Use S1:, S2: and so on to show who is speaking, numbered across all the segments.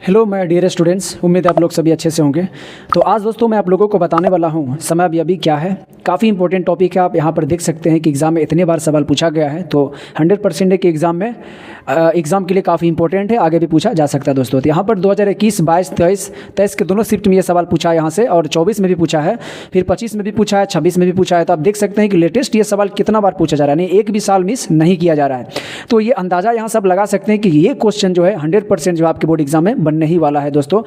S1: Hello my dear students, उम्मीद है आप लोग सभी अच्छे से होंगे। तो आज दोस्तों मैं आप लोगों को बताने वाला हूँ समयावधि क्या है। काफ़ी इंपॉर्टेंट टॉपिक है। आप यहाँ पर देख सकते हैं कि एग्ज़ाम में इतने बार सवाल पूछा गया है, तो 100% है कि एग्ज़ाम के लिए काफ़ी इंपॉर्टेंट है, आगे भी पूछा जा सकता है दोस्तों। तो यहाँ पर 2021, 22, 23 के दोनों शिफ्ट में ये सवाल पूछा है यहाँ से, और 24 में भी पूछा है, फिर 25 में भी पूछा है, 26 में भी पूछा है। तो आप देख सकते हैं कि लेटेस्ट ये सवाल कितना बार पूछा जा रहा है, यानी एक भी साल मिस नहीं किया जा रहा है। तो ये अंदाज़ा यहाँ सब लगा सकते हैं कि ये क्वेश्चन जो है 100% जो आपके बोर्ड एग्जाम में बनने ही वाला है दोस्तों।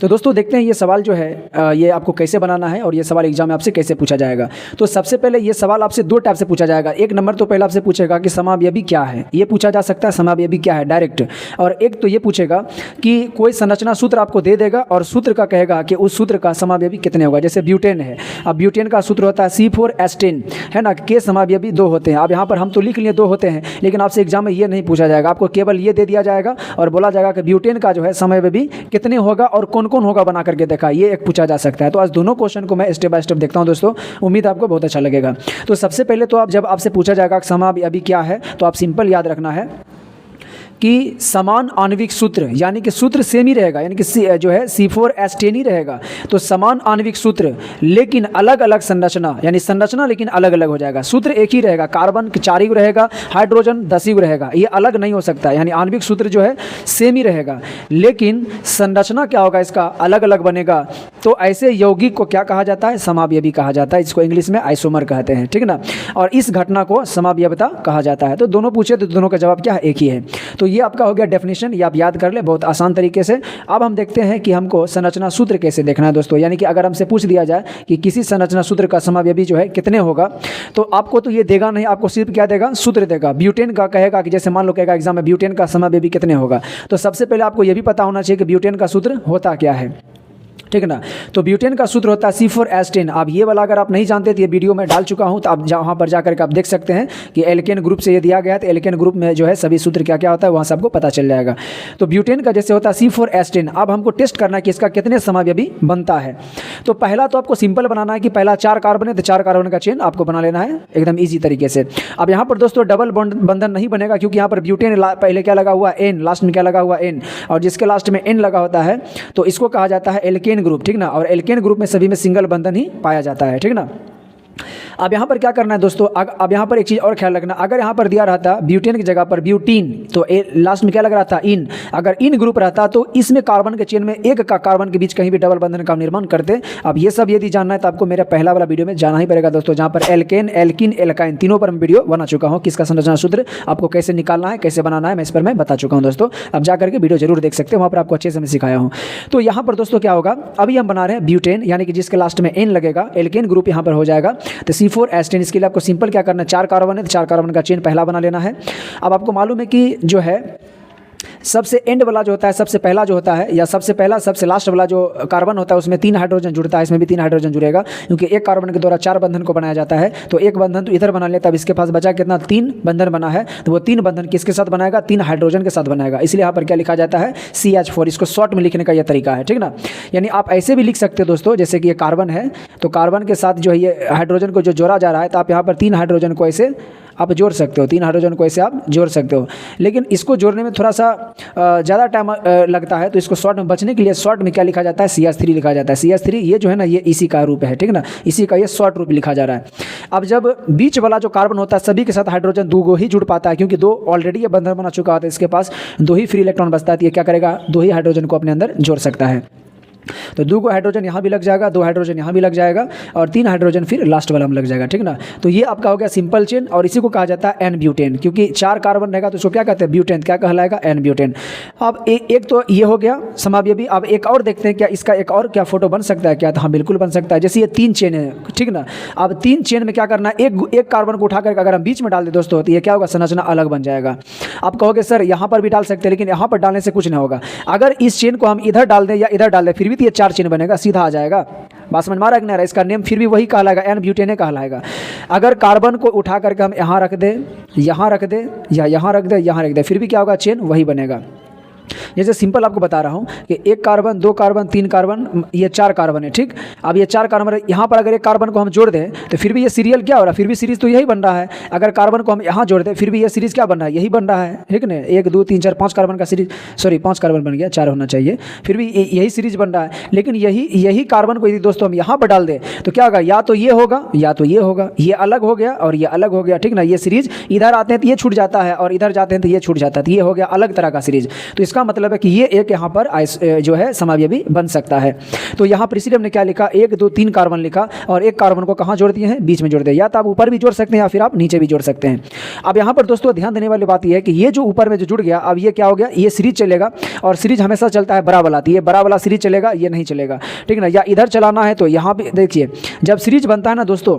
S1: तो दोस्तों देखते हैं ये सवाल जो है ये आपको कैसे बनाना है और ये सवाल एग्जाम में आपसे कैसे पूछा जाएगा। तो सबसे पहले ये सवाल आपसे दो टाइप से पूछा जाएगा। एक नंबर तो पहले आपसे पूछेगा कि समयावधि क्या है, ये पूछा जा सकता है समयावधि क्या है डायरेक्ट। और एक तो ये पूछेगा कि कोई संरचना सूत्र आपको दे देगा और सूत्र का कहेगा कि उस सूत्र का समयावधि कितने होगा। जैसे ब्यूटेन है, अब ब्यूटेन का सूत्र होता है C4H10 है ना, के समयावधि 2 होते हैं। अब यहाँ पर हम तो लिख लिए 2 होते हैं, लेकिन आपसे एग्जाम में ये नहीं पूछा जाएगा। आपको केवल ये दे दिया जाएगा और बोला जाएगा कि ब्यूटेन का जो है समयावधि कितने होगा और कौन कौन होगा बना करके देखा, ये एक पूछा जा सकता है। तो आज दोनों क्वेश्चन को मैं स्टेप बाय स्टेप देखता हूं दोस्तों, उम्मीद आपको बहुत अच्छा लगेगा। तो सबसे पहले तो आप जब आपसे पूछा जाएगा समयावधि क्या है, तो आप सिंपल याद रखना है कि समान आणविक सूत्र, यानी कि सूत्र सेम ही रहेगा, यानी कि जो है C4H10 ही रहेगा। तो समान आणविक सूत्र लेकिन अलग अलग संरचना, यानी संरचना लेकिन अलग अलग हो जाएगा। सूत्र एक ही रहेगा, कार्बन 4 युग रहेगा, हाइड्रोजन 10 युग रहेगा, ये अलग नहीं हो सकता। यानी आणविक सूत्र जो है सेम ही रहेगा, लेकिन संरचना क्या होगा इसका अलग अलग बनेगा। तो ऐसे यौगिक को क्या कहा जाता है, समयावधि कहा जाता है। इसको इंग्लिश में आइसोमर कहते हैं, ठीक ना। और इस घटना को समयावधि कहा जाता है। तो दोनों पूछे तो दोनों का जवाब क्या है, एक ही है। तो ये आपका हो गया डेफिनेशन, ये आप याद कर ले बहुत आसान तरीके से। अब हम देखते हैं कि हमको संरचना सूत्र कैसे देखना है दोस्तों। यानी कि अगर हमसे पूछ दिया जाए कि किसी संरचना सूत्र का समयावधि जो है कितने होगा, तो आपको तो ये देगा नहीं, आपको सिर्फ क्या देगा, सूत्र देगा। ब्यूटेन का कहेगा कि जैसे मान लो कहेगा एग्जाम में ब्यूटेन का समयावधि कितने होगा, तो सबसे पहले आपको ये भी पता होना चाहिए कि ब्यूटेन का सूत्र होता क्या है, ठीक ना। तो ब्यूटेन का सूत्र होता है C4H10। अब ये वाला अगर आप नहीं जानते तो ये वीडियो में डाल चुका हूँ, तो आप वहाँ पर जाकर के आप देख सकते हैं कि एल्केन ग्रुप से ये दिया गया है। तो एल्केन ग्रुप में जो है सभी सूत्र क्या क्या होता है वहाँ से आपको पता चल जाएगा। तो ब्यूटेन का जैसे होता है C4H10। अब हमको टेस्ट करना है कि इसका कितने समयावधि बनता है। तो पहला तो आपको सिंपल बनाना है कि पहला 4 कार्बन है, तो 4 कार्बन का चेन आपको बना लेना है एकदम ईजी तरीके से। अब यहाँ पर दोस्तों डबल बंधन नहीं बनेगा, क्योंकि यहाँ पर ब्यूटेन पहले क्या लगा हुआ N, लास्ट में क्या लगा हुआ N, और जिसके लास्ट में N लगा होता है तो इसको कहा जाता है एल्केन ग्रुप, ठीक ना। और एल्केन ग्रुप में सभी में सिंगल बंधन ही पाया जाता है, ठीक ना। अब यहाँ पर क्या करना है दोस्तों, अब यहाँ पर एक चीज़ और ख्याल रखना। अगर यहाँ पर दिया रहता ब्यूटेन की जगह पर ब्यूटीन, तो लास्ट में क्या लग रहा था, इन। अगर इन ग्रुप रहता तो इसमें कार्बन के चेन में एक का कार्बन के बीच कहीं भी डबल बंधन का निर्माण करते। अब ये सब यदि जानना है तो आपको मेरा पहला वाला वीडियो में जाना ही पड़ेगा दोस्तों, जहाँ पर एल्केन, एल्किन, एल्काइन तीनों पर मैं वीडियो बना चुका हूँ। किसका संरचना सूत्र आपको कैसे निकालना है, कैसे बनाना है, मैं इस पर मैं बता चुका हूँ दोस्तों। अब जाकर के वीडियो जरूर देख सकते हैं, वहाँ पर आपको अच्छे से मैं सिखाया हूँ। तो यहाँ पर दोस्तों क्या होगा, अभी हम बना रहे हैं ब्यूटेन, यानी कि जिसके लास्ट में N लगेगा, एल्केन ग्रुप यहाँ पर हो जाएगा। तो C4H10 इसके लिए आपको सिंपल क्या करना है, 4 कार्बन है तो 4 कार्बन का चेन पहला बना लेना है। अब आपको मालूम है कि जो है सबसे एंड वाला जो होता है, सबसे पहला जो होता है, या सबसे पहला सबसे लास्ट वाला जो कार्बन होता है उसमें 3 हाइड्रोजन जुड़ता है, इसमें भी 3 हाइड्रोजन जुड़ेगा, क्योंकि एक कार्बन के द्वारा 4 बंधन को बनाया जाता है। तो एक बंधन तो इधर बना लेता है, इसके पास बचा कितना, 3 बंधन बना है। तो वो 3 बंधन किसके साथ बनाएगा, 3 हाइड्रोजन के साथ बनाएगा। इसलिए यहाँ पर क्या लिखा जाता है, CH4। इसको शॉर्ट में लिखने का यह तरीका है, ठीक ना। यानी आप ऐसे भी लिख सकते हो दोस्तों, जैसे कि ये कार्बन है तो कार्बन के साथ जो है ये हाइड्रोजन को जो जोड़ा जा रहा है, तो आप यहाँ पर 3 हाइड्रोजन को ऐसे आप जोड़ सकते हो, 3 हाइड्रोजन को ऐसे आप जोड़ सकते हो। लेकिन इसको जोड़ने में थोड़ा सा ज़्यादा टाइम लगता है, तो इसको शॉर्ट में बचने के लिए शॉर्ट में क्या लिखा जाता है, CH3 लिखा जाता है। CH3 ये जो है ना, ये इसी का रूप है, ठीक ना, इसी का ये शॉर्ट रूप लिखा जा रहा है। अब जब बीच वाला जो कार्बन होता है सभी के साथ हाइड्रोजन 2 ही जुड़ पाता है, क्योंकि 2 ऑलरेडी ये बंधन बना चुका होता है, इसके पास 2 ही फ्री इलेक्ट्रॉन बचता है। तो ये क्या करेगा, 2 ही हाइड्रोजन को अपने अंदर जोड़ सकता है। तो 2 हाइड्रोजन यहाँ भी लग जाएगा, 2 हाइड्रोजन यहाँ भी लग जाएगा, और 3 हाइड्रोजन फिर लास्ट वाला में लग जाएगा, ठीक ना। तो ये आपका हो गया सिंपल चेन, और इसी को कहा जाता है एन ब्यूटेन, क्योंकि 4 कार्बन रहेगा तो इसको क्या कहते हैं, ब्यूटेन। क्या कहलाएगा, एन ब्यूटेन। अब एक तो ये हो गया समयावधि। अब एक और देखते हैं क्या इसका एक और क्या फोटो बन सकता है क्या, तो हाँ बिल्कुल बन सकता है। जैसे ये 3 चेन है, ठीक ना। अब 3 चेन में क्या करना है, एक कार्बन को उठा करके अगर हम बीच में डाल दे दोस्तों, तो ये क्या होगा, संरचना अलग बन जाएगा। आप कहोगे सर यहाँ पर भी डाल सकते हैं, लेकिन यहाँ पर डालने से कुछ नहीं होगा। अगर इस चेन को हम इधर डाल दें या इधर डाल दें, फिर भी तो ये 4 चेन बनेगा, सीधा आ जाएगा। बात समझ में आ रहा है कि नहीं? इसका नेम फिर भी वही कहलाएगा, एन ब्यूटेन कहलाएगा। अगर कार्बन को उठा करके हम यहाँ रख दे, यहाँ रख दे, या यहाँ रख दे, यहाँ रख दे, फिर भी क्या होगा, चेन वही बनेगा। जैसे सिंपल आपको बता रहा हूँ कि 1 कार्बन 2 कार्बन 3 कार्बन, ये 4 कार्बन है, ठीक। अब ये 4 कार्बन यहाँ पर अगर एक कार्बन को हम जोड़ दें तो फिर भी ये सीरियल क्या हो रहा है, फिर भी सीरीज तो यही बन रहा है। अगर कार्बन को हम यहाँ जोड़ दें फिर भी ये सीरीज क्या बन रहा है, यही बन रहा है, ठीक ना। 1 2 3 4 5 कार्बन का सीरीज, सॉरी 5 कार्बन बन गया, 4 होना चाहिए, फिर भी यही सीरीज बन रहा है। लेकिन यही कार्बन को यदि दोस्तों हम यहाँ पर डाल दें तो क्या होगा, या तो ये होगा या तो ये होगा, ये अलग हो गया और ये अलग हो गया, ठीक ना। ये सीरीज इधर आते हैं तो ये छूट जाता है और इधर जाते हैं तो ये छूट जाता है, तो ये हो गया अलग तरह का सीरीज। तो इसका मतलब है कि ये एक यहाँ पर जो है समावयवी बन सकता है। तो यहाँ पर इसीलिए हमने क्या लिखा, 1 2 3 कार्बन लिखा और एक कार्बन को कहाँ जोड़ दिए हैं, बीच में जोड़ दिया। या तो आप ऊपर भी जोड़ सकते हैं या फिर आप नीचे भी जोड़ सकते हैं। अब यहाँ पर दोस्तों ध्यान देने वाली बात यह है कि ये जो ऊपर में जो जुड़ गया, अब ये क्या हो गया, ये सीरीज चलेगा और सीरीज हमेशा चलता है बड़ा वाला, तो ये बड़ा वाला सीरीज चलेगा, ये नहीं चलेगा, ठीक ना। या इधर चलाना है तो यहाँ पे देखिए, जब सीरीज बनता है ना दोस्तों,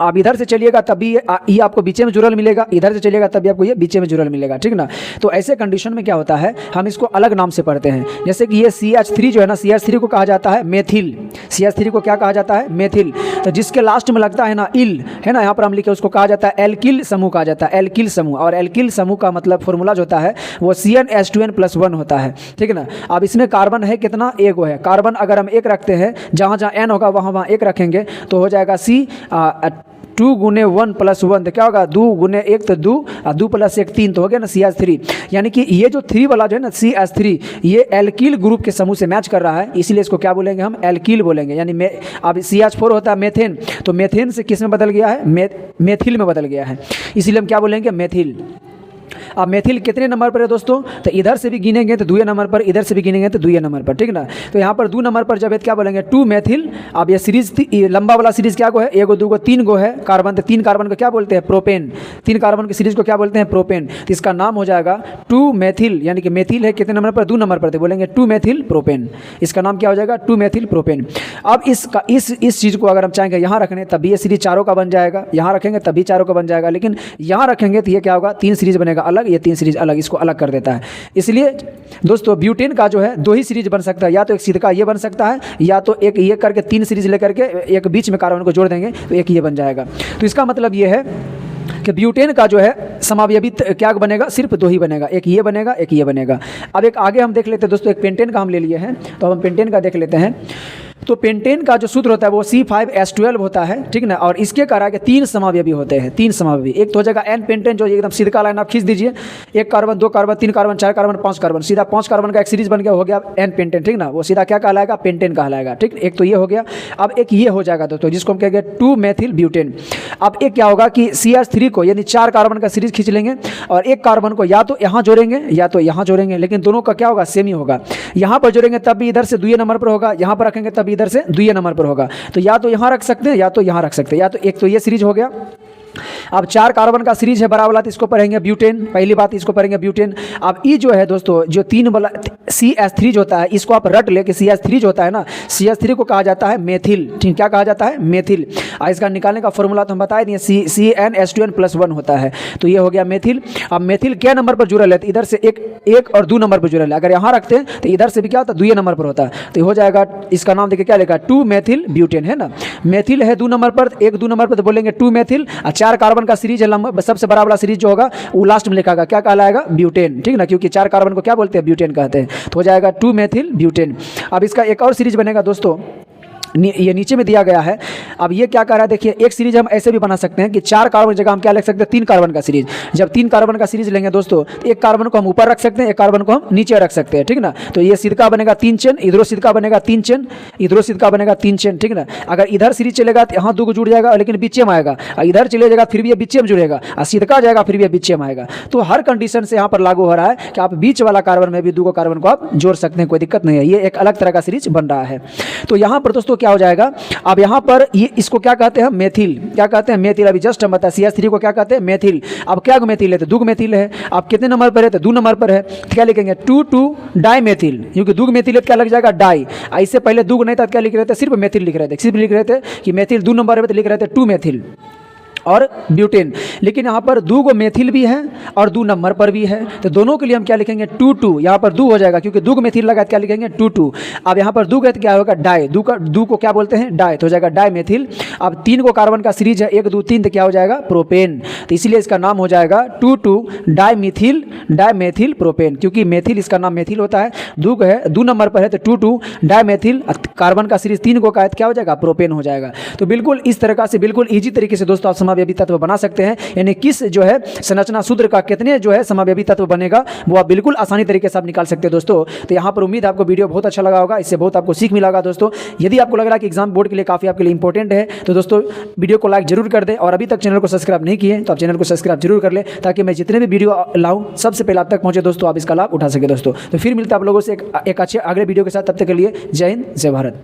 S1: आप इधर से चलिएगा तब भी ये आपको बीचे में जुड़ल मिलेगा, इधर से चलिएगा तब भी आपको ये बीचे में जुड़ल मिलेगा, ठीक ना। तो ऐसे कंडीशन में क्या होता है, हम इसको अलग नाम से पढ़ते हैं। जैसे कि ये CH3 जो है ना, CH3 को कहा जाता है मेथिल। CH3 को क्या कहा जाता है, मेथिल। तो जिसके लास्ट में लगता है ना इल, है ना, यहाँ पर हम लिखे, उसको कहा जाता है एल्किल समूह कहा जाता है, एल्किल समूह। और एल्किल समूह का मतलब फॉर्मूला जो होता है वो CnH2n+1 होता है, ठीक ना। अब इसमें कार्बन है कितना, 1 है। कार्बन अगर हम 1 रखते हैं, जहाँ जहाँ n होगा वहाँ 1 रखेंगे तो हो जाएगा 2 गुने 1 + 1, तो क्या होगा, 2 गुने 1 तो 2 और 2 + 1 3, तो हो गया ना CH3। यानी कि ये जो 3 वाला जो है ना CH3, ये एल्किल ग्रुप के समूह से मैच कर रहा है, इसलिए इसको क्या बोलेंगे, हम एल्किल बोलेंगे। यानी अब CH4 होता है मेथेन, तो मेथेन से किस में बदल गया है, मेथिल में बदल गया है, इसीलिए हम क्या बोलेंगे, मेथिल। अब मेथिल कितने नंबर पर है दोस्तों, तो इधर से भी गिनेंगे तो 2 नंबर पर, इधर से भी गिनेंगे तो 2 नंबर पर, ठीक ना। तो यहाँ पर 2 नंबर पर जब है क्या बोलेंगे, 2 मेथिल। अब ये सीरीज लंबा वाला सीरीज क्या को है, 1 2 3 गो है कार्बन, तो 3 कार्बन को क्या बोलते हैं, प्रोपेन। 3 कार्बन की सीरीज को क्या बोलते हैं, प्रोपेन। तो इसका नाम हो जाएगा 2 मेथिल, यानी कि मेथिल है कितने नंबर पर, 2 नंबर पर, तो बोलेंगे 2 मेथिल प्रोपेन। इसका नाम क्या हो जाएगा, 2 मेथिल प्रोपेन। अब इसका इस चीज़ को अगर हम चाहेंगे यहाँ रखने तब भी ये सीरीज 4 का बन जाएगा, यहाँ रखेंगे तब भी 4 का बन जाएगा, लेकिन यहाँ रखेंगे तो ये क्या होगा, 3 सीरीज बनेगा अलग, ये 3 सीरीज अलग, इसको अलग कर देता है। इसलिए दोस्तों ब्यूटेन का जो है 2 ही सीरीज बन सकता है, या तो एक सीधा ये बन सकता है, या तो एक ये करके 3 सीरीज लेकर के एक बीच में कार्बन को जोड़ देंगे तो एक ये बन जाएगा। तो इसका मतलब ये है कि ब्यूटेन का जो है समावयवी क्या बनेगा, सिर्फ 2 ही बनेगा, एक ये बनेगा, एक ये बनेगा। अब एक आगे हम देख लेते हैं दोस्तों, एक पेंटेन का हम ले लिए हैं, तो हम पेंटेन का देख लेते हैं। तो पेंटेन का जो सूत्र होता है वो C5H12 होता है, ठीक ना। और इसके कारण के 3 समावयवी होते हैं, 3 समावयवी। एक तो हो जाएगा N पेंटेन, जो एकदम सीधा लाइन आप खींच दीजिए, 1 carbon 2 carbon 3 carbon 4 carbon 5 carbon, सीधा 5 कार्बन का एक सीरीज बन गया, हो गया N पेंटेन, ठीक ना। वो सीधा क्या कहलाएगा, पेंटेन कहलाएगा, ठीक। एक तो ये हो गया। अब एक ये हो जाएगा दोस्तों, जिसको हम कहेंगे 2 मेथिल ब्यूटेन। अब एक क्या होगा कि CH3 को यानी 4 कार्बन का सीरीज खींच लेंगे और एक कार्बन को या तो यहाँ जोड़ेंगे या तो यहाँ जोड़ेंगे, लेकिन दोनों का क्या होगा, सेम ही होगा। यहाँ पर जोड़ेंगे तब भी इधर से 2 नंबर पर होगा, यहाँ पर रखेंगे तब भी इधर से 2 नंबर पर होगा। तो या तो यहाँ रख सकते हैं या तो यहाँ रख सकते हैं, या तो एक तो ये सीरीज हो गया। अब 4 कार्बन का सीरीज है बड़ा वाला, तो इसको पढ़ेंगे ब्यूटेन, पहली बात इसको पढ़ेंगे ब्यूटेन। अब ये जो है दोस्तों, जो 3 वाला CH3 जो होता है, इसको आप रट ले कि CH3 जो होता है ना, CH3 को कहा जाता है मेथिल, ठीक, क्या कहा जाता है, मेथिल। इसका निकालने का फॉर्मूला तो हम बता दिए, CnH2n+1 होता है, तो ये हो गया मेथिल। अब मेथिल क्या नंबर पर जुड़ल है, तो इधर से एक और 2 नंबर पर जुड़ल है। अगर यहाँ रखते हैं तो इधर से भी क्या होता है, 2 नंबर पर होता है, तो हो जाएगा, इसका नाम देखिए क्या लिखा है, 2 मेथिल ब्यूटेन, है ना। मेथिल है 2 नंबर पर, 2 नंबर पर, तो बोलेंगे 2 मेथिल। 4 कार्बन का सीरीज है लंबा, सबसे बड़ा वाला सीरीज जो होगा वो लास्ट में लिखा क्या कहलाएगा, ब्यूटेन, ठीक ना, क्योंकि 4 कार्बन को क्या बोलते हैं, ब्यूटेन कहते हैं। तो हो जाएगा 2 मेथिल ब्यूटेन। अब इसका एक और सीरीज बनेगा दोस्तों, ये नीचे में दिया गया है। अब ये क्या कर रहा है, देखिए एक सीरीज हम ऐसे भी बना सकते हैं कि 4 कार्बन की जगह हम क्या लिख सकते हैं, 3 कार्बन का सीरीज। जब 3 कार्बन का सीरीज लेंगे दोस्तों, एक कार्बन को हम ऊपर रख सकते हैं, एक कार्बन को हम नीचे रख सकते हैं, ठीक ना। तो ये सिदका बनेगा 3 चेन, इधरो सिदका बनेगा 3 चेन, इधरो सिदका बनेगा 3 चेन, ठीक ना। अगर इधर सीरीज चलेगा तो यहाँ 2 को जुड़ जाएगा, लेकिन बीचे में आएगा, इधर चले जाएगा फिर भी ये बीचे में जुड़ेगा, और सिदका जाएगा फिर भी ये बीचे में आएगा। तो हर कंडीशन से यहाँ पर लागू हो रहा है कि आप बीच वाला कार्बन में भी 2 कार्बन को आप जोड़ सकते हैं, कोई दिक्कत नहीं है। ये एक अलग तरह का सीरीज बन रहा है। तो यहाँ पर दोस्तों क्या हो जाएगा, अब यहाँ पर ये इसको क्या कहते हैं, मेथिल, क्या कहते हैं, मेथिल। अभी जस्ट हम बताए CH3 को क्या कहते हैं, मेथिल। अब क्या मेथिल है, तो 2 मेथिल है। अब कितने नंबर पर है, तो 2 नंबर पर है, तो क्या लिखेंगे, 2 डाई मेथिल, क्योंकि 2 मेथिल है तो क्या लग जाएगा, डाई। इससे पहले 2 नहीं था, क्या लिख रहे थे, सिर्फ मेथिल लिख रहे थे, सिर्फ लिख रहे थे कि मेथिल 2 नंबर पर, तो लिख रहे थे 2 मेथिल। और ब्यूटेन। लेकिन यहाँ पर 2 गो मेथिल भी है और 2 नंबर पर भी है, तो दोनों के लिए हम क्या लिखेंगे 2 यहाँ पर 2 हो जाएगा, क्योंकि 2 गो मेथिल लगा तो क्या लिखेंगे 2। अब यहाँ पर 2 गए तो क्या होगा डाई, 2 को क्या बोलते हैं डाई, तो हो जाएगा डाई मेथिल। अब 3 को कार्बन का सीरीज है 1 2 3, तो क्या हो जाएगा प्रोपेन, तो इसीलिए इसका नाम हो जाएगा 2 डाईमेथिल प्रोपेन, क्योंकि मेथिल इसका नाम मेथिल होता है। 2 है 2 नंबर पर है तो 2 डाईमेथिल, कार्बन का सीरीज 3 को का है तो क्या हो जाएगा प्रोपेन हो जाएगा। तो बिल्कुल इस तरह से बिल्कुल ईजी तरीके से दोस्तों आप समावयवी तत्व बना सकते हैं, यानी किस जो है संरचना सूत्र का कितने जो है समावयवी तत्व बनेगा वो आप बिल्कुल आसानी तरीके से आप निकाल सकते हैं दोस्तों। तो यहाँ पर उम्मीद आपको वीडियो बहुत अच्छा लगा होगा, इससे बहुत आपको सीख मिला होगा दोस्तों। यदि आपको लग रहा है कि एग्जाम बोर्ड के लिए काफी आपके लिए इंपॉर्टेंट है तो दोस्तों वीडियो को लाइक जरूर कर दें, और अभी तक चैनल को सब्सक्राइब नहीं किए तो आप चैनल को सब्सक्राइब जरूर कर ले, ताकि मैं जितने भी वीडियो लाऊं सबसे पहले आप तक पहुंचे दोस्तों, आप इसका लाभ उठा सके दोस्तों। तो फिर मिलता है आप लोगों से एक अच्छे अगले वीडियो के साथ, तब तक के लिए जय हिंद जय भारत।